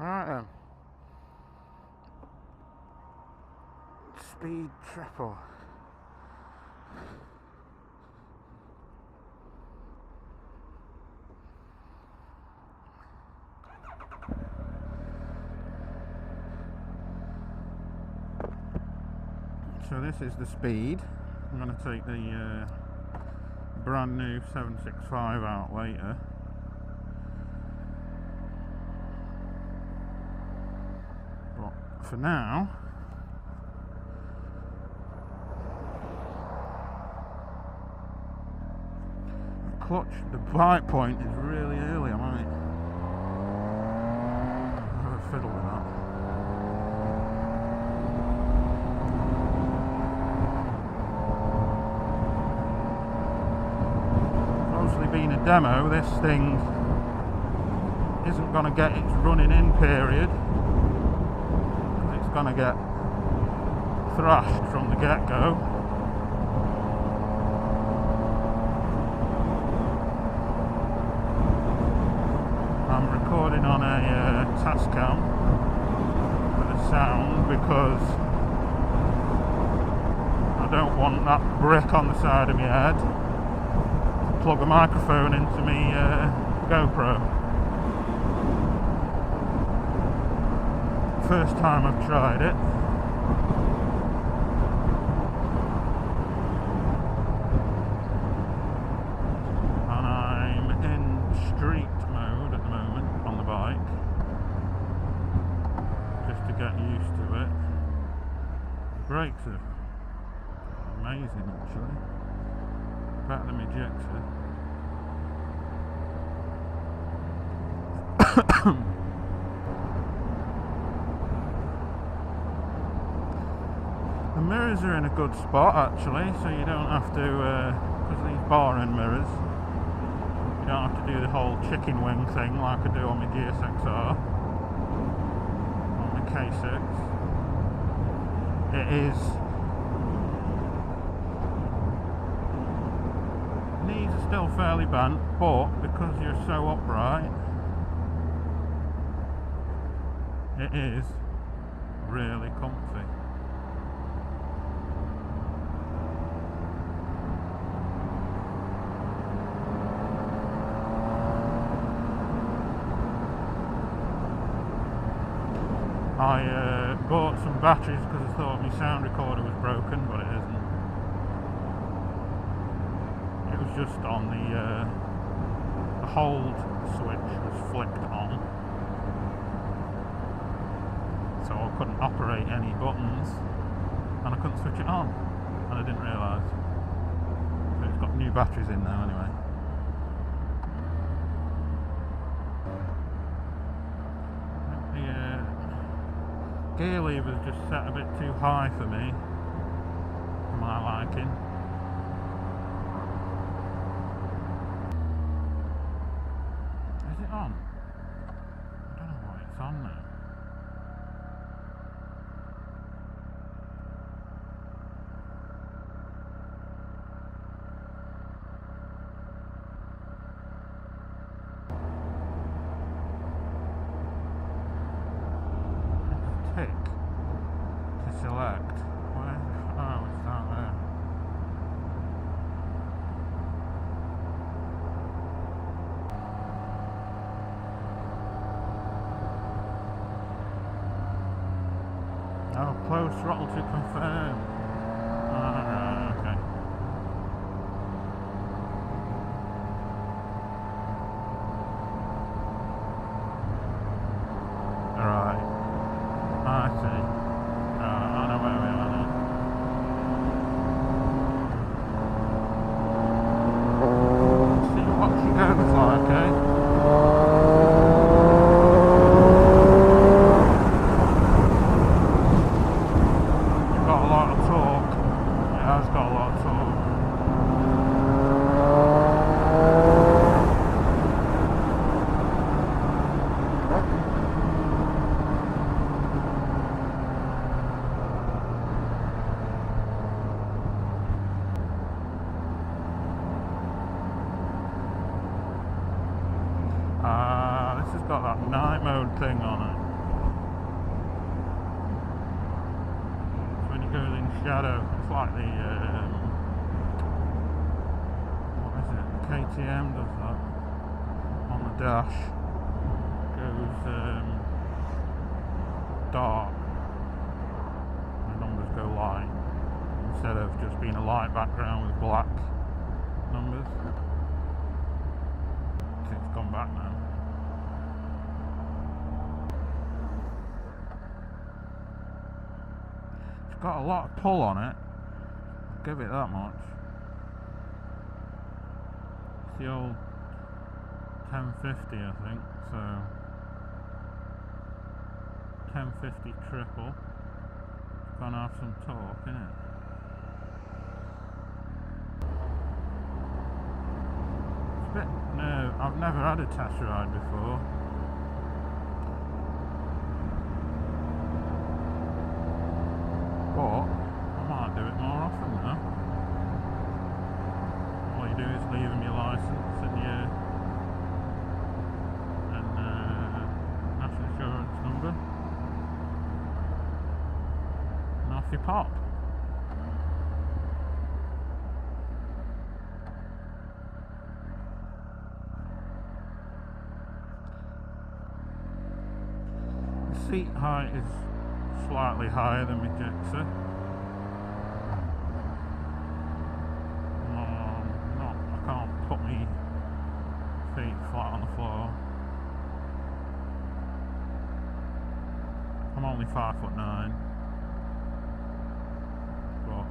Right then. Speed triple. So this is the speed. I'm going to take the brand new 765 out later. But for now, the clutch, the bite point is really early. I might have a fiddle with that. Being a demo, this thing isn't going to get its running in period. It's going to get thrashed from the get-go. I'm recording on a Tascam for the sound because I don't want that brick on the side of my head. Plug a microphone into my GoPro. First time I've tried it. And I'm in street mode at the moment on the bike. Just to get used to it. The brakes are amazing actually. Better than my Jexer. The mirrors are in a good spot actually, so you don't have to, because these bar end mirrors, you don't have to do the whole chicken wing thing like I do on my GSXR, on my K6. It is knees are still fairly bent, but because you're so upright, it is really comfy. I bought some batteries because I thought my sound recorder was broken, but it isn't. Just on the hold switch was flicked on, so I couldn't operate any buttons and I couldn't switch it on, and I didn't realise. So it's got new batteries in now anyway. The gear lever's just set a bit too high for me, for my liking. On? I don't know why it's on now. Tick to select. Where? Oh, it's down there. Oh, close throttle to confirm. Alright, okay. Alright. I see. I know where we are now. See what she goes like, eh? This has got that night mode thing on it. shadow. It's like the what is it? KTM does that on the dash. Goes dark. The numbers go light instead of just being a light background with black numbers. It's gone back now. It's got a lot of pull on it. I'll give it that much. It's the old 1050, I think. So 1050 triple. It's gonna have some torque in it. No, I've never had a test ride before. But I might do it more often now. All you do is leave them your license and your national insurance number, and off you pop. Seat height is slightly higher than my Gixxer. I can't put my feet flat on the floor. I'm only 5'9", but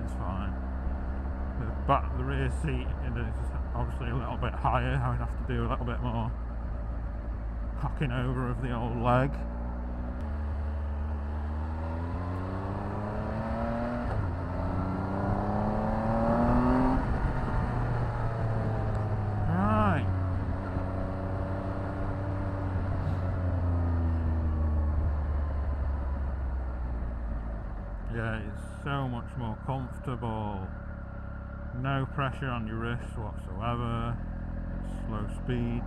it's fine. The rear seat is obviously a little bit higher. I would have to do a little bit more cocking over of the old leg. Right. Yeah, it's so much more comfortable. No pressure on your wrists whatsoever. It's slow speeds.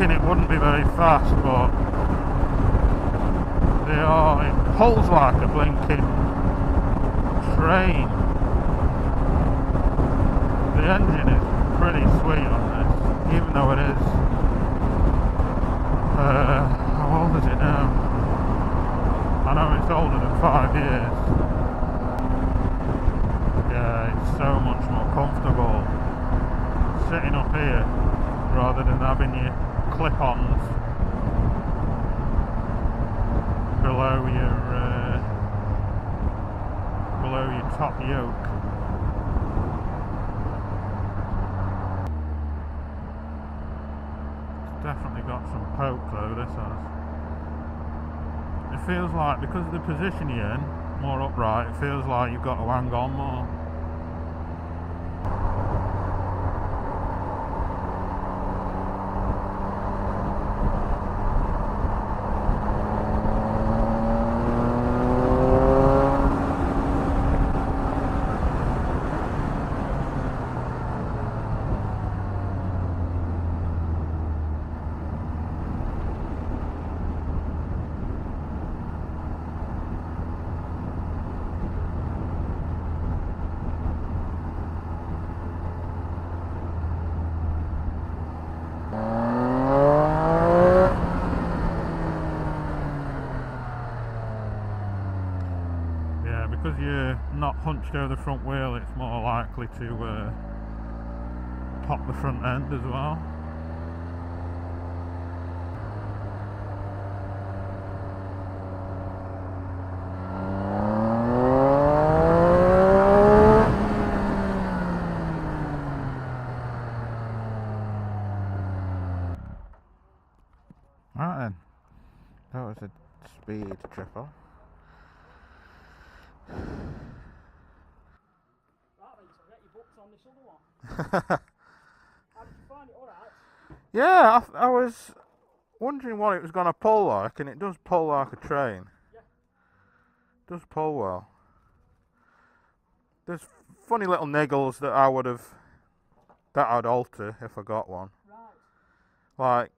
It wouldn't be very fast, but it pulls like a blinking train. The engine is pretty sweet on this, even though it is how old is it now? I know it's older than 5 years. Yeah, it's so much more comfortable sitting up here rather than having your clip-ons below your top yoke. It's definitely got some poke though, this has. It feels like, because of the position you're in, more upright, it feels like you've got to hang on more. because you're not hunched over the front wheel, it's more likely to pop the front end as well. Right then, that was a speed triple. Yeah, I was wondering what it was going to pull like, and it does pull like a train. Yeah. It does pull well. There's funny little niggles that I'd alter if I got one. Right. Like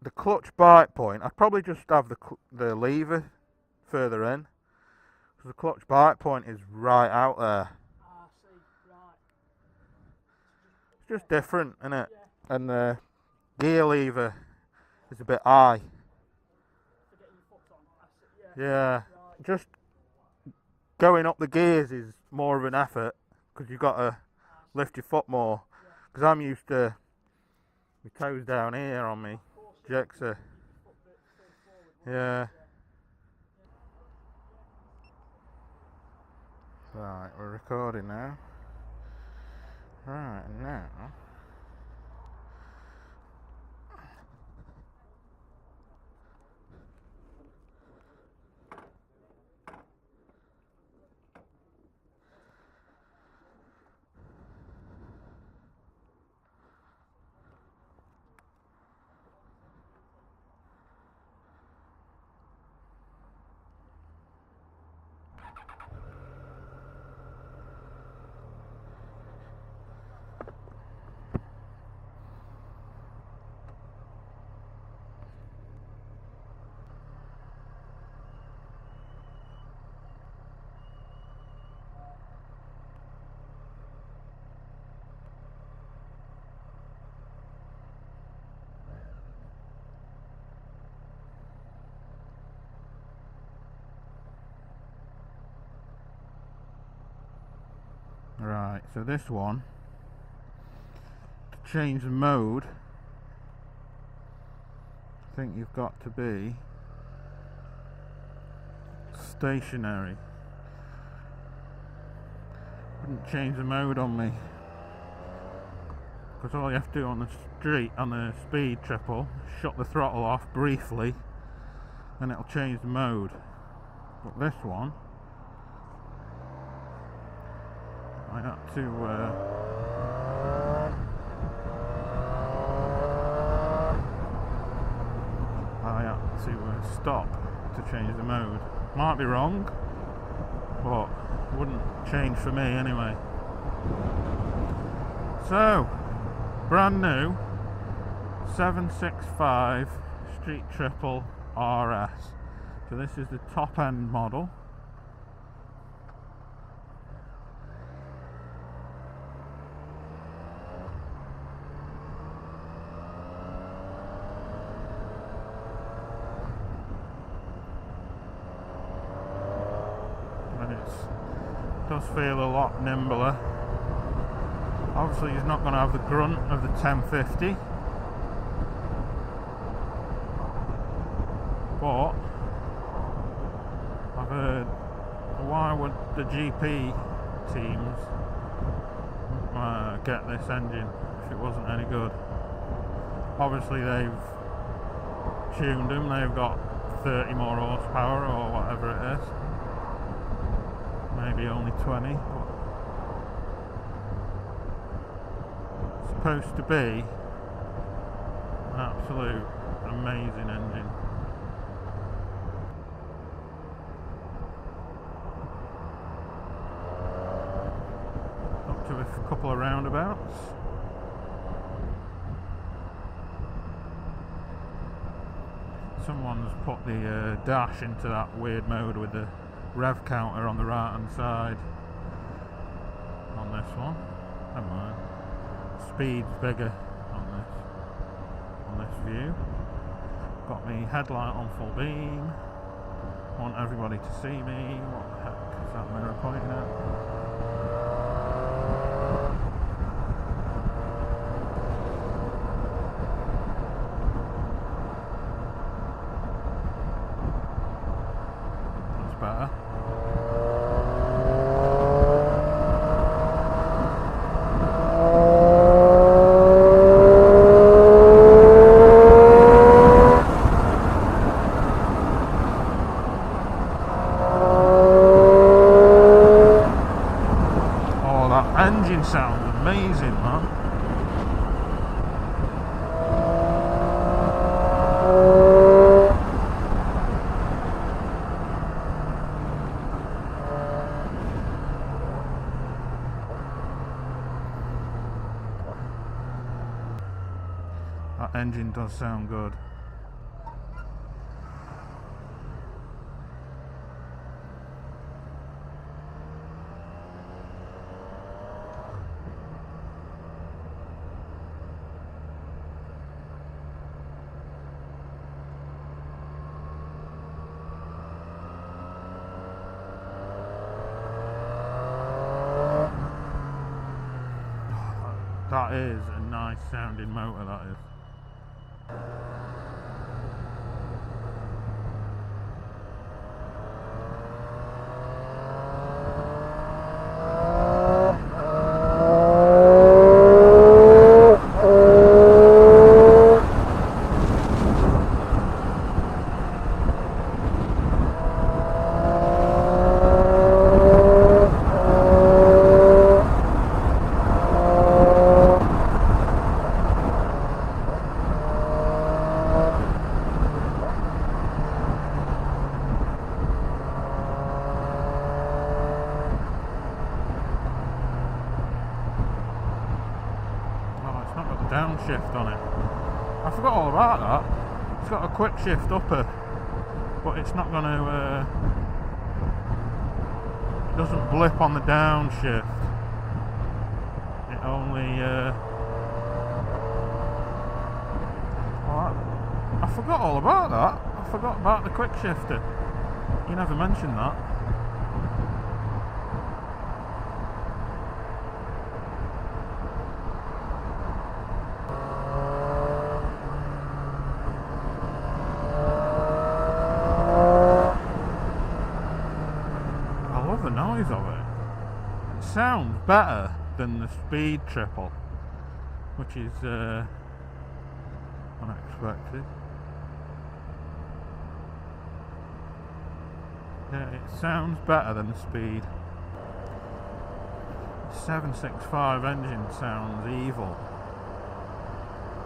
the clutch bite point, I'd probably just have the lever further in, because the clutch bite point is right out there. Ah, see, right. It's just different, isn't it? Yeah. And the gear lever is a bit high. For getting your foot on. Yeah. Right. Just going up the gears is more of an effort, because you've got to lift your foot more. Because I'm used to my toes down here on me Jexer. Yeah. Right, we're recording now. Right, now. Right, so this one, to change the mode, I think you've got to be stationary. Wouldn't change the mode on me, because all you have to do on the street, on the speed triple, shut the throttle off briefly and it'll change the mode. But this one, I had to stop to change the mode. Might be wrong, but wouldn't change for me anyway. So, brand new 765 Street Triple RS. So this is the top end model. Does feel a lot nimbler. Obviously he's not going to have the grunt of the 1050, but I've heard, why would the GP teams get this engine if it wasn't any good? Obviously they've tuned them, they've got 30 more horsepower or whatever it is. Maybe only 20, but it's supposed to be an absolute amazing engine. Up to a couple of roundabouts. Someone's put the dash into that weird mode with the rev counter on the right hand side on this one. Never mind. Speed's bigger on this view. Got me headlight on full beam. Want everybody to see me. What the heck is that mirror pointing at? That's better. Engine sounds amazing, man. That engine does sound good. That is a nice sounding motor, that is. Downshift on it. I forgot all about that. It's got a quick shift upper, but it's not going to. It doesn't blip on the downshift. It only. I forgot all about that. I forgot about the quick shifter. You never mentioned that. The noise of it. It sounds better than the speed triple, which is unexpected. Yeah, it sounds better than the speed. 765 engine sounds evil.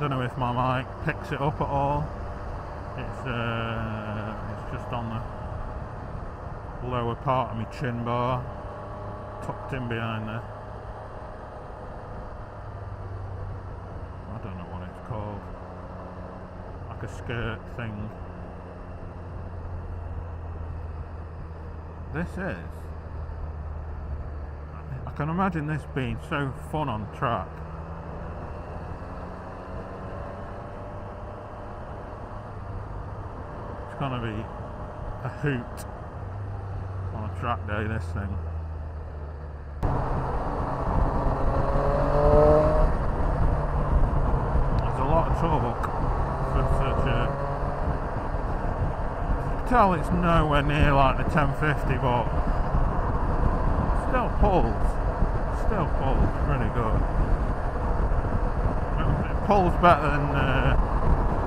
Don't know if my mic picks it up at all. It's just on the lower part of my chin bar, tucked in behind there. I don't know what it's called. Like a skirt thing. This is. I can imagine this being so fun on track. It's gonna be a hoot on a track day, this thing. There's a lot of torque for such a... You can tell it's nowhere near like the 1050, but still pulls pretty good. It pulls better than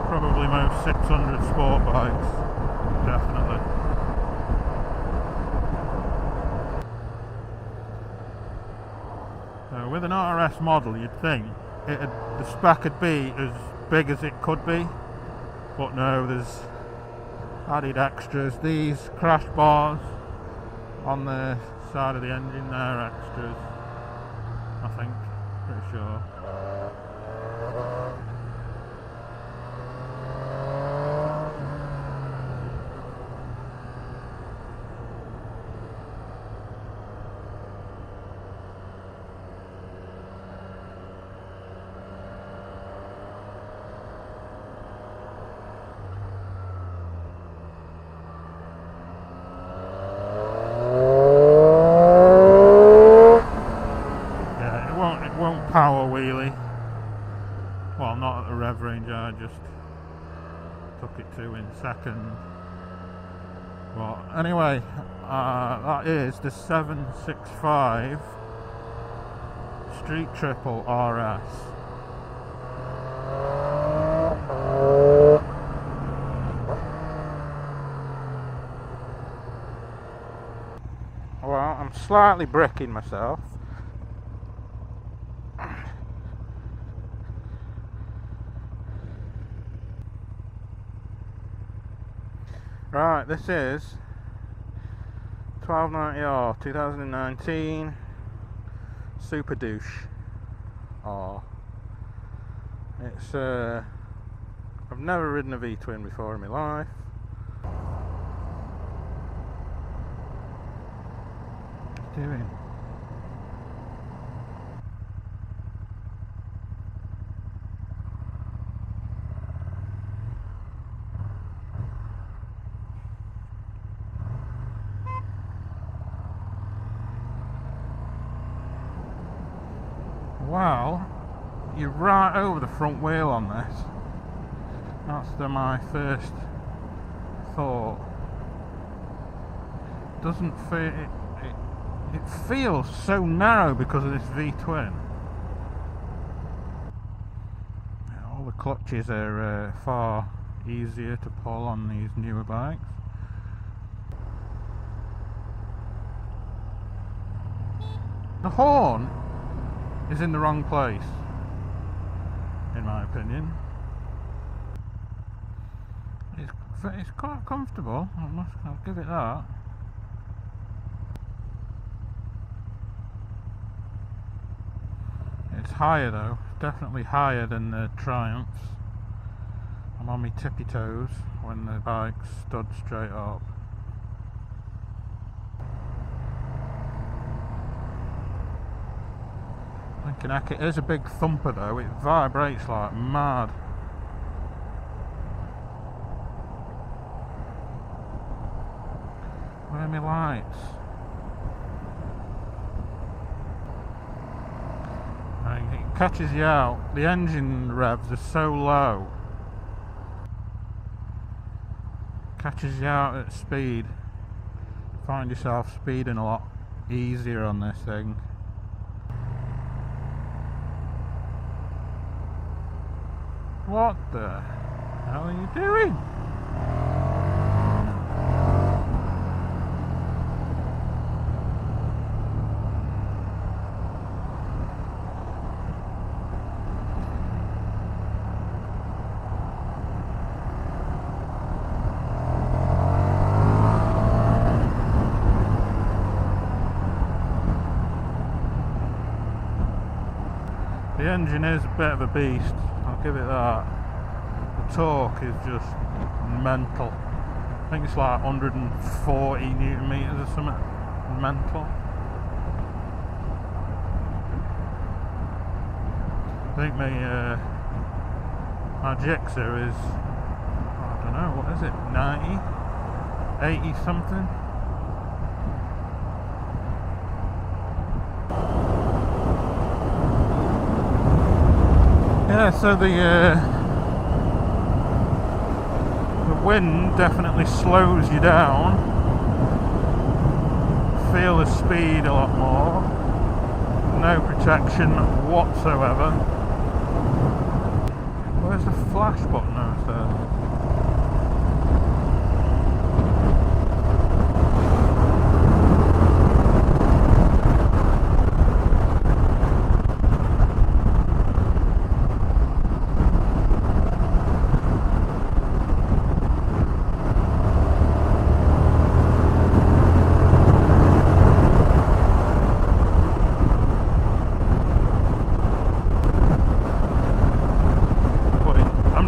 probably most 600 sport bikes, definitely. With an RS model, you'd think the spec would be as big as it could be, but no, there's added extras. These crash bars on the side of the engine, they're extras, I think, pretty sure. guy just took it to in second. But anyway, that is the 765 Street Triple RS. Well, I'm slightly bricking myself. Right, this is 1290R 2019 Superduke R. It's I've never ridden a V-twin before in my life. What's it doing? Well, you're right over the front wheel on this. That's my first thought. Doesn't feel it feels so narrow because of this V-twin. All the clutches are far easier to pull on these newer bikes. The horn is in the wrong place, in my opinion. It's quite comfortable, I'll give it that. It's higher though, definitely higher than the Triumphs. I'm on my tippy toes when the bike stood straight up. Thinking heck, it is a big thumper though, it vibrates like mad. Where are my lights? It catches you out. The engine revs are so low. Catches you out at speed. Find yourself speeding a lot easier on this thing. What the hell are you doing? The engine is a bit of a beast, I'll give it that. The torque is just mental. I think it's like 140 Newton meters or something. Mental. I think my Gixxer is, I don't know, what is it, 90? 80 something? Yeah, so the wind definitely slows you down. Feel the speed a lot more. No protection whatsoever. Where's the flash button over there?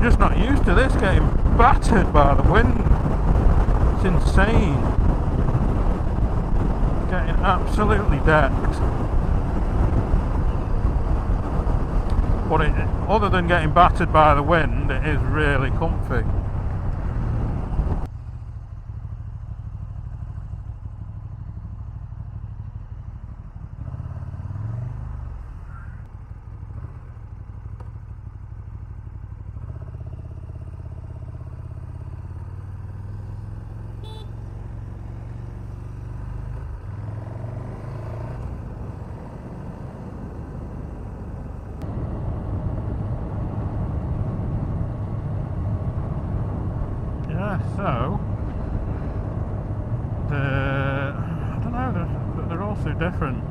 Just not used to this, getting battered by the wind. It's insane. Getting absolutely decked. But other than getting battered by the wind, it is really comfy. Yeah, so I don't know, they're all so different.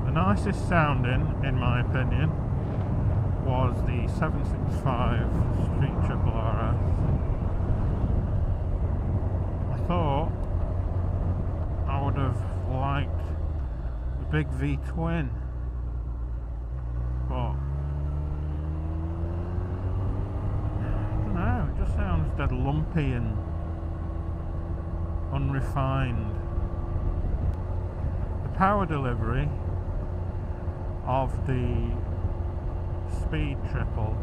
The nicest sounding, in my opinion, was the 765 Street Triple RS. I thought I would have liked the big V twin, but I don't know, it just sounds dead lumpy and unrefined. The power delivery of the Speed Triple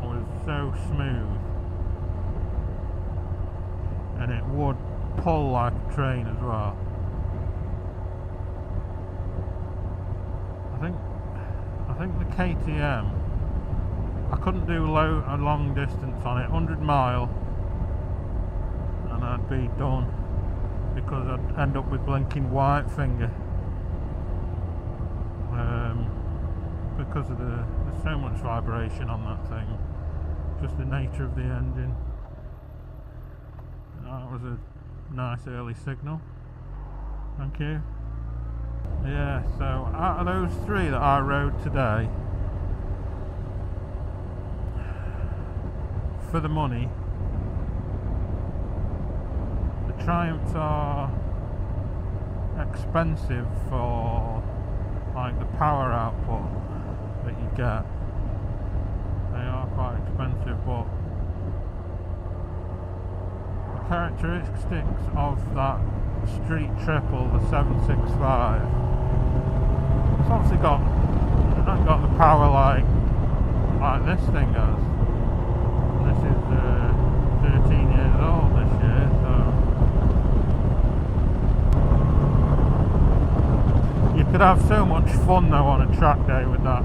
was so smooth, and it would pull like a train as well. I think the KTM, I couldn't do a long distance on it, 100 mile, and I'd be done, because I'd end up with blinking white finger. Because of there's so much vibration on that thing, just the nature of the engine. That was a nice early signal, thank you. Yeah, so out of those three that I rode today, for the money, the Triumphs are expensive for like the power output that you get. They are quite expensive, but the characteristics of that Street Triple, the 765, it's obviously not got the power like this thing has. This is 13 years old this year, so you could have so much fun though on a track day with that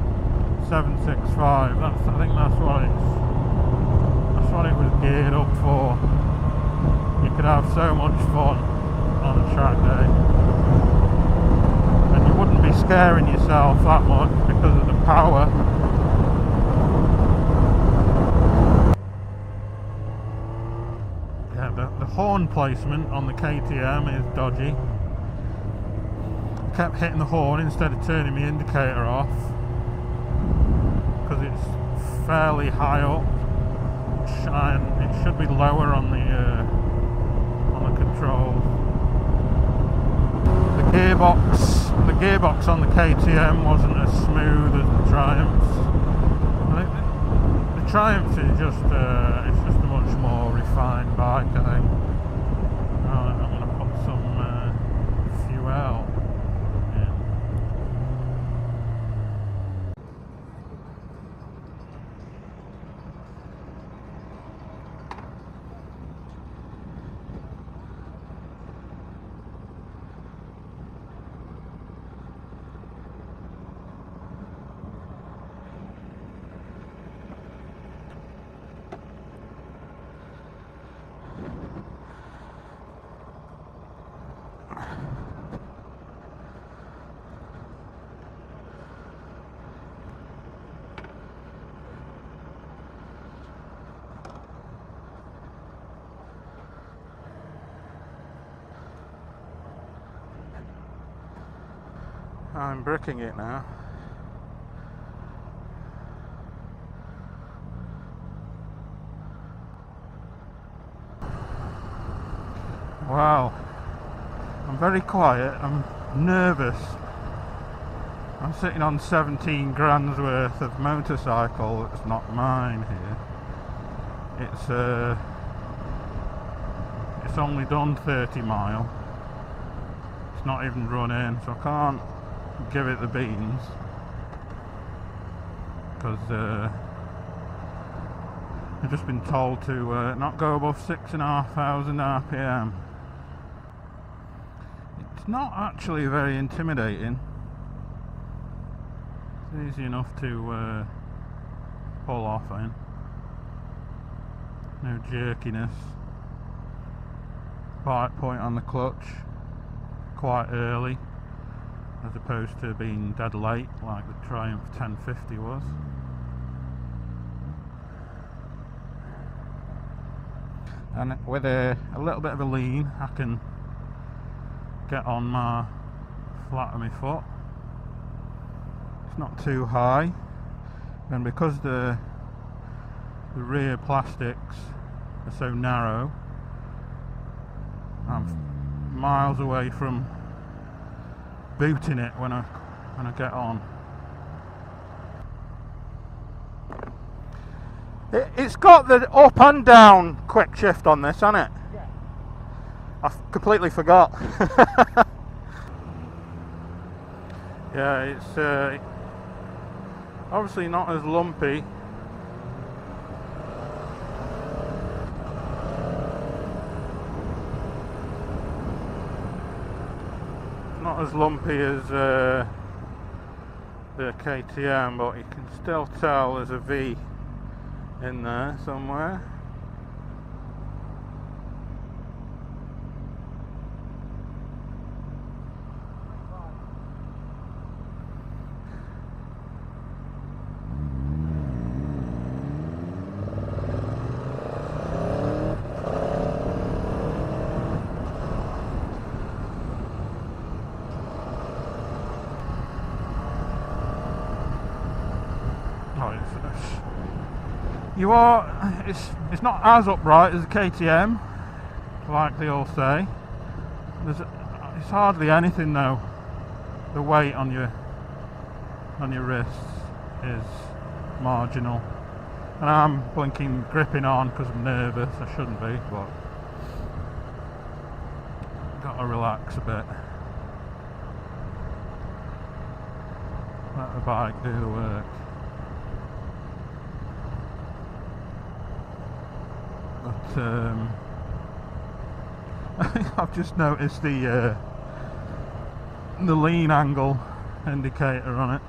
765. I think that's what it was geared up for. You could have so much fun on a track day, and you wouldn't be scaring yourself that much because of the power. Yeah, the horn placement on the KTM is dodgy. Kept hitting the horn instead of turning the indicator off, because it's fairly high up, and it should be lower on the controls. The gearbox on the KTM wasn't as smooth as the Triumphs. I think the Triumph is just it's just a much more refined bike, I think. Right, I'm going to put some fuel. I'm bricking it now. Wow, I'm very quiet, I'm nervous. I'm sitting on 17 grand's worth of motorcycle that's not mine here. It's only done 30 mile. It's not even run in, so I can't give it the beans, because I've just been told to not go above 6,500 RPM. It's not actually very intimidating. It's easy enough to pull off in. No jerkiness. Bite point on the clutch quite early, as opposed to being dead late like the Triumph 1050 was. and with a little bit of a lean I can get on my flat of my foot. It's not too high, and because the rear plastics are so narrow, I'm miles away from booting it when I get on. It's got the up and down quick shift on this, hasn't it? Yeah. I completely forgot. Yeah, it's obviously not as lumpy. Not as lumpy as the KTM, but you can still tell there's a V in there somewhere. It's not as upright as a KTM, like they all say. It's hardly anything though. The weight on your wrists is marginal, and I'm blinking gripping on because I'm nervous. I shouldn't be, but got to relax a bit. Let the bike do the work. But I've just noticed the lean angle indicator on it.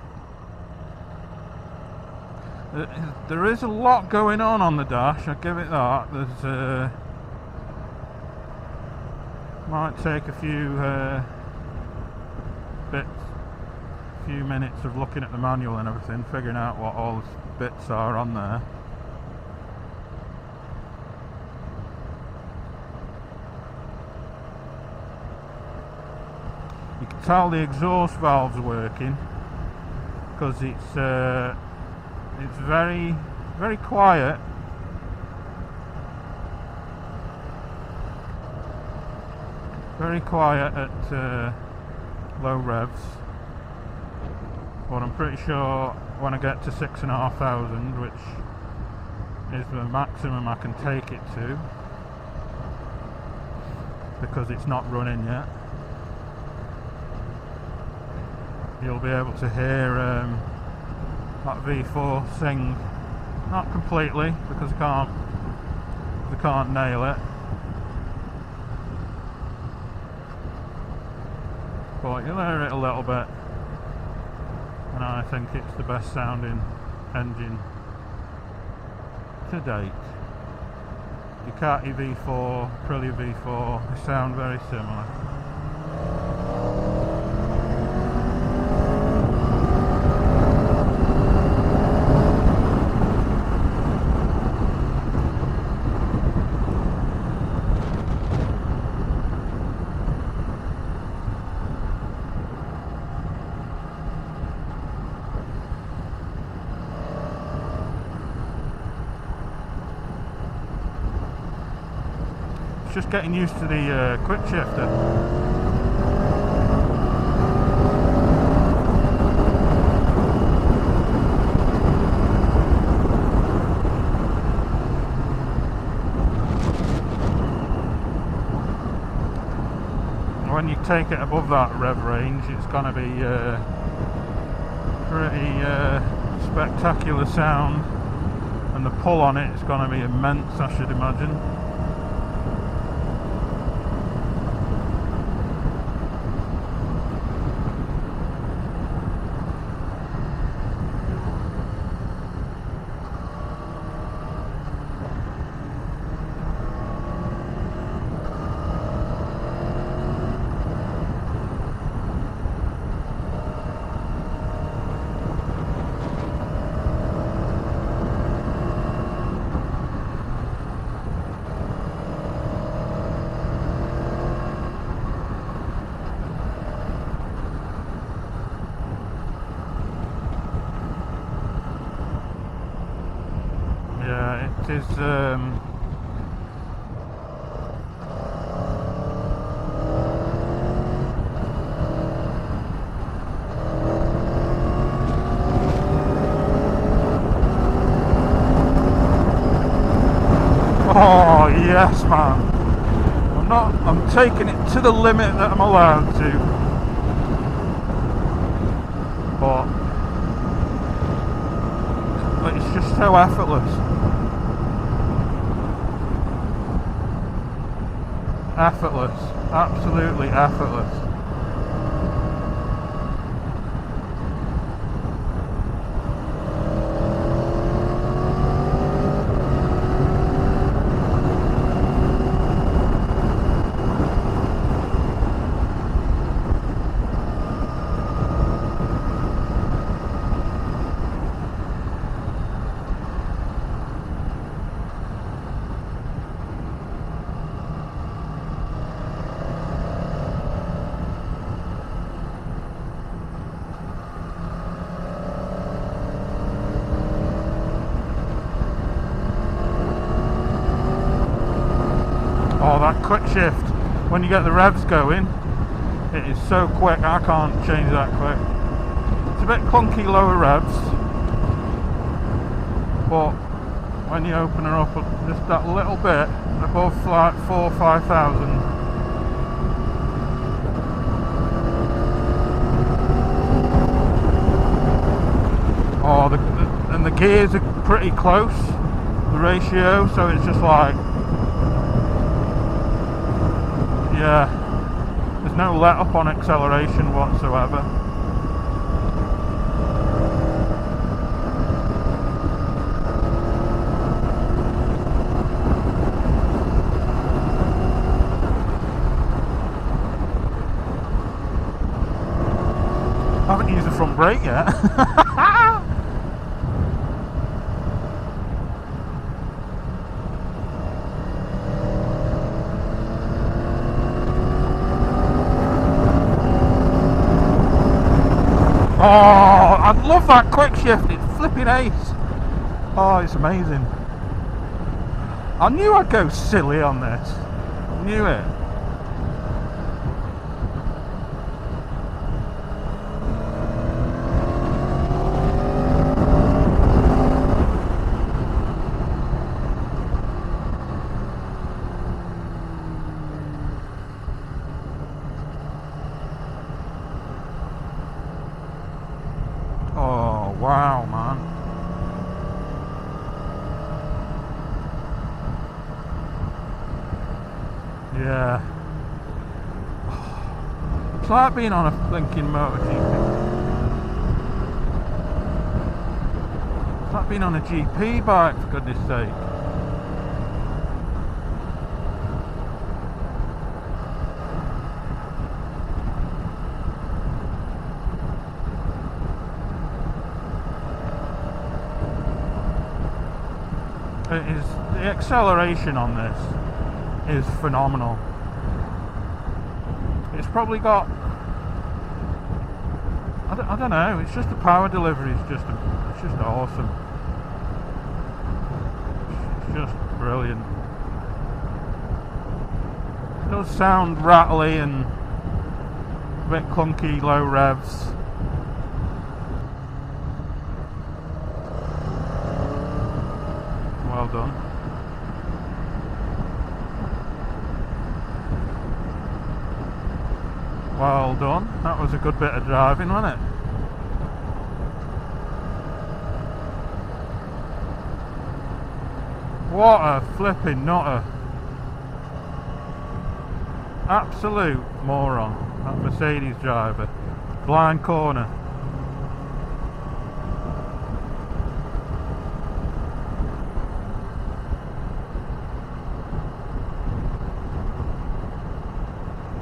There is a lot going on the dash, I give it that. There's might take a few minutes of looking at the manual and everything, figuring out what all the bits are on there. You can tell the exhaust valves are working because it's very, very quiet. Very quiet at low revs, but I'm pretty sure when I get to 6,500, which is the maximum I can take it to, because it's not running yet, you'll be able to hear that V4 sing. Not completely, because I can't nail it, but you'll hear it a little bit, and I think it's the best sounding engine to date. Ducati V4, Aprilia V4, they sound very similar. Just getting used to the quick shifter. When you take it above that rev range, it's going to be pretty spectacular sound, and the pull on it is going to be immense, I should imagine. is oh yes, man. I'm taking it to the limit that I'm allowed to. But it's just so effortless. Effortless. Absolutely effortless. Oh, that quick shift when you get the revs going, it is so quick. I can't change that quick. It's a bit clunky lower revs, but when you open her up just that little bit above like 4,000 or 5,000, and the gears are pretty close, the ratio, so it's just like, yeah, there's no let up on acceleration whatsoever. I haven't used the front brake yet. Oh, I love that quick shift. It's flipping ace. Oh, it's amazing. I knew I'd go silly on this. Knew it. Oh, wow, man. Yeah. It's like being on a blinking MotoGP. It's like being on a GP bike, for goodness sake. The acceleration on this is phenomenal. It's probably got, I don't know, it's just the power delivery is just awesome. It's just brilliant. It does sound rattly and a bit clunky low revs. Well done. Well done. That was a good bit of driving, wasn't it? What a flipping nutter. Absolute moron. That Mercedes driver. Blind corner.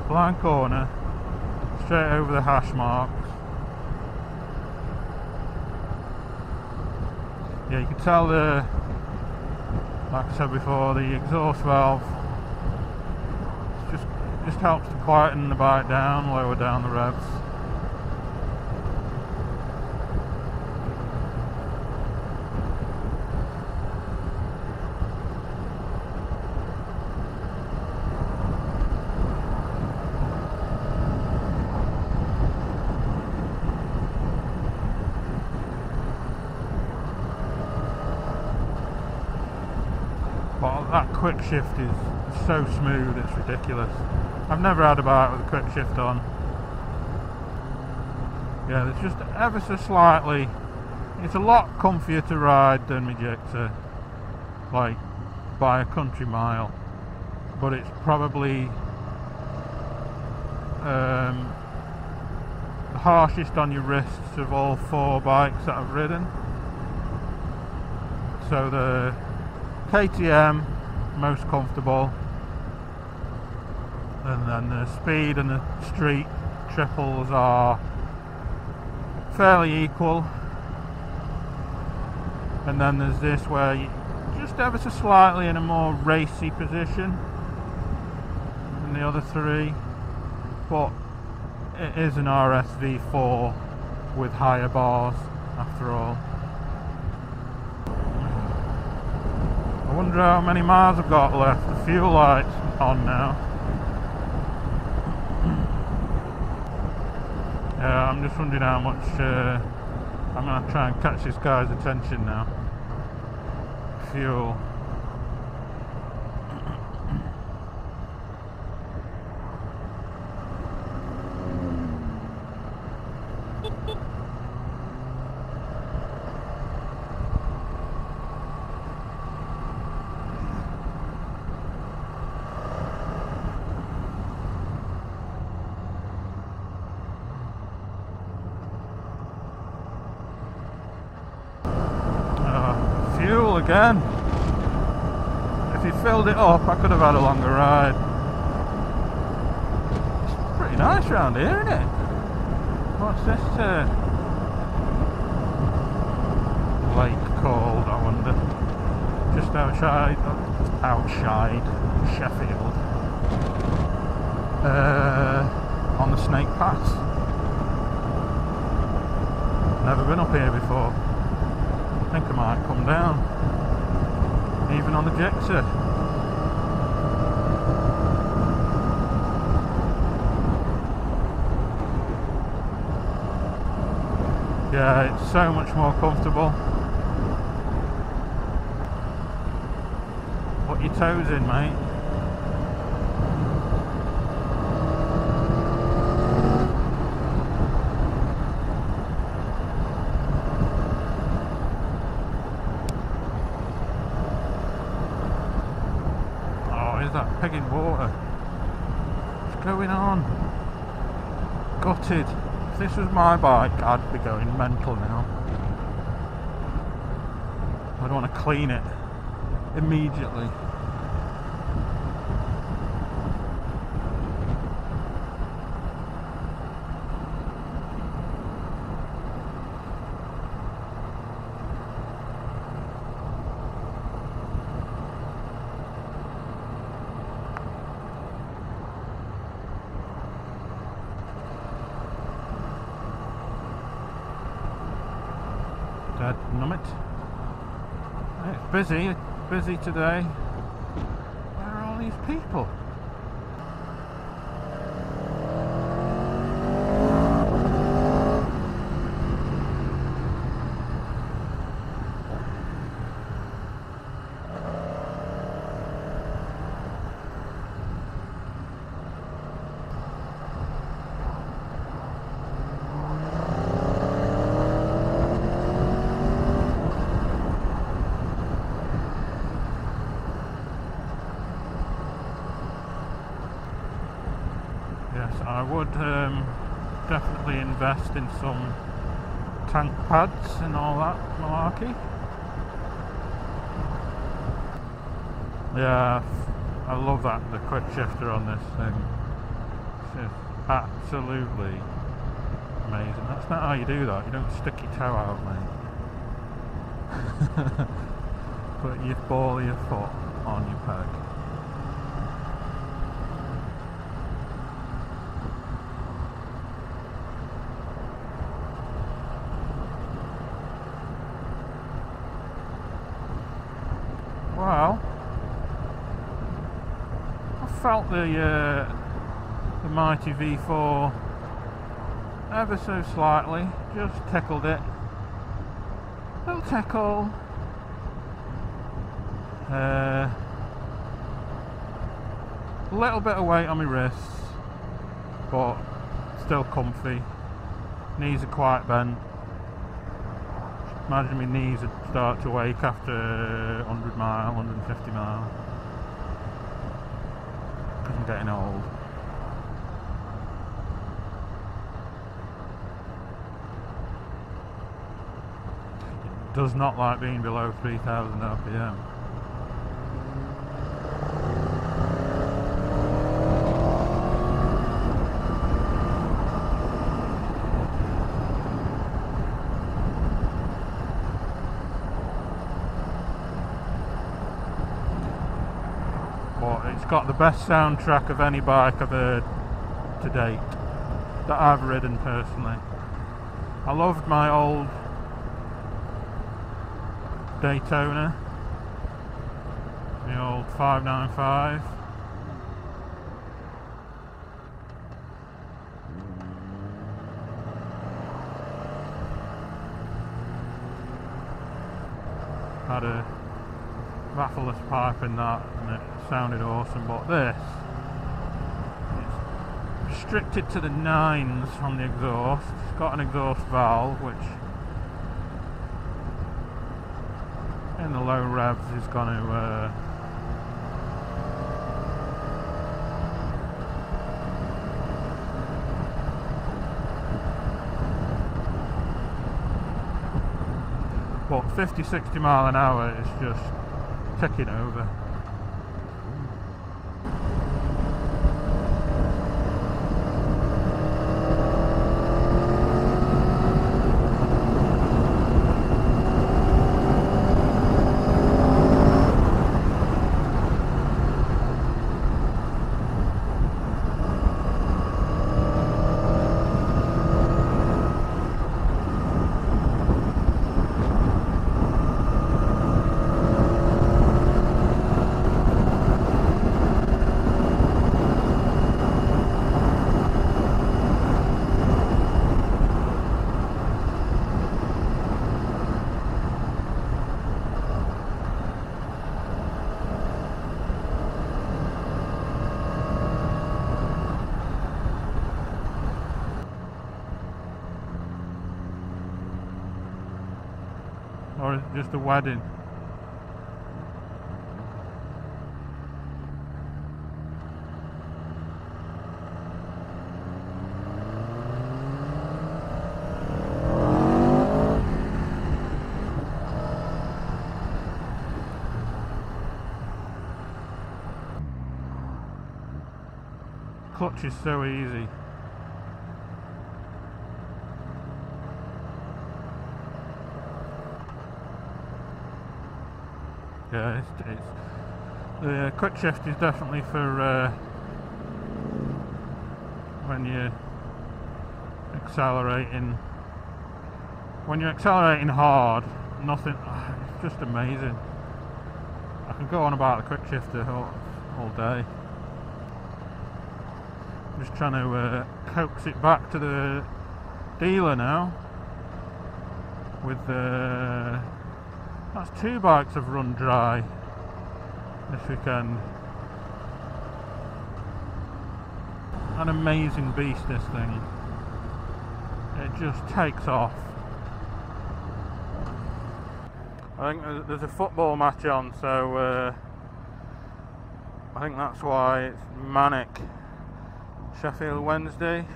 Blind corner. Straight over the hash marks. Yeah, you can tell the, like I said before, the exhaust valve just helps to quieten the bike down, lower down the revs. quick shift is so smooth, it's ridiculous. I've never had a bike with a quick shift on. Yeah, there's just ever so slightly, it's a lot comfier to ride than my Gixxer, like by a country mile, but it's probably the harshest on your wrists of all 4 bikes that I've ridden. So the KTM, most comfortable, and then the speed and the street triples are fairly equal, and then there's this where you just ever so slightly in a more racy position than the other 3, but it is an RSV4 with higher bars after all. I wonder how many miles I've got left. The fuel light's on now. Yeah, I'm just wondering how much I'm going to try and catch this guy's attention now. Fuel. Fuel again. If you filled it up, I could have had a longer ride. It's pretty nice round here, isn't it? What's this lake called, I wonder? Just outside Sheffield. On the Snake Pass. Never been up here before. I think I might come down, even on the Gixxer. Yeah, it's so much more comfortable. Put your toes in, mate. That pig in water. What's going on? Gutted. If this was my bike, I'd be going mental now. I'd want to clean it immediately. Dead numbit. It's busy today. Where are all these people? I would definitely invest in some tank pads and all that malarkey. Yeah, I love that, the quick shifter on this thing. It's just absolutely amazing. That's not how you do that, you don't stick your toe out, mate. Put your ball of your foot on your peg. Well, I felt the mighty V4 ever so slightly, just tickled it. Little tickle. A little bit of weight on my wrists, but still comfy. Knees are quite bent. Imagine my knees would start to ache after 100 mile, 150 mile. Because I'm getting old. It does not like being below 3000 RPM. But it's got the best soundtrack of any bike I've heard to date that I've ridden personally. I loved my old Daytona, the old 595. Had a baffleless pipe in that and it sounded awesome, but this, it's restricted to the 9s on the exhaust. It's got an exhaust valve which in the low revs is going to but 50-60 mile an hour is just ticking over. Or is it just a wedding? Clutch is so easy. Yeah, it's the quick shift is definitely for when you're accelerating. When you're accelerating hard, nothing. It's just amazing. I can go on about the quick shifter all day. I'm just trying to coax it back to the dealer now. With the that's 2 bikes I've run dry this weekend. An amazing beast, this thing. It just takes off. I think there's a football match on, so I think that's why it's manic. Sheffield Wednesday,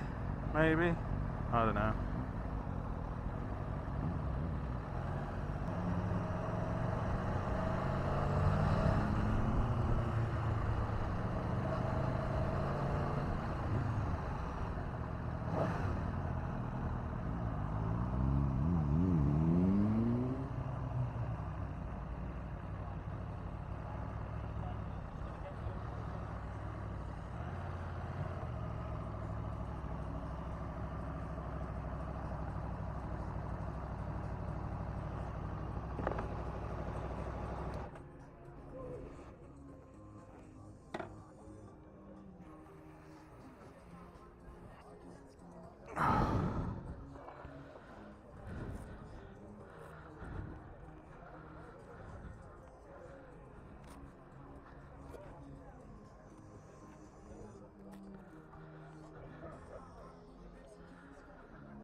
maybe? I don't know.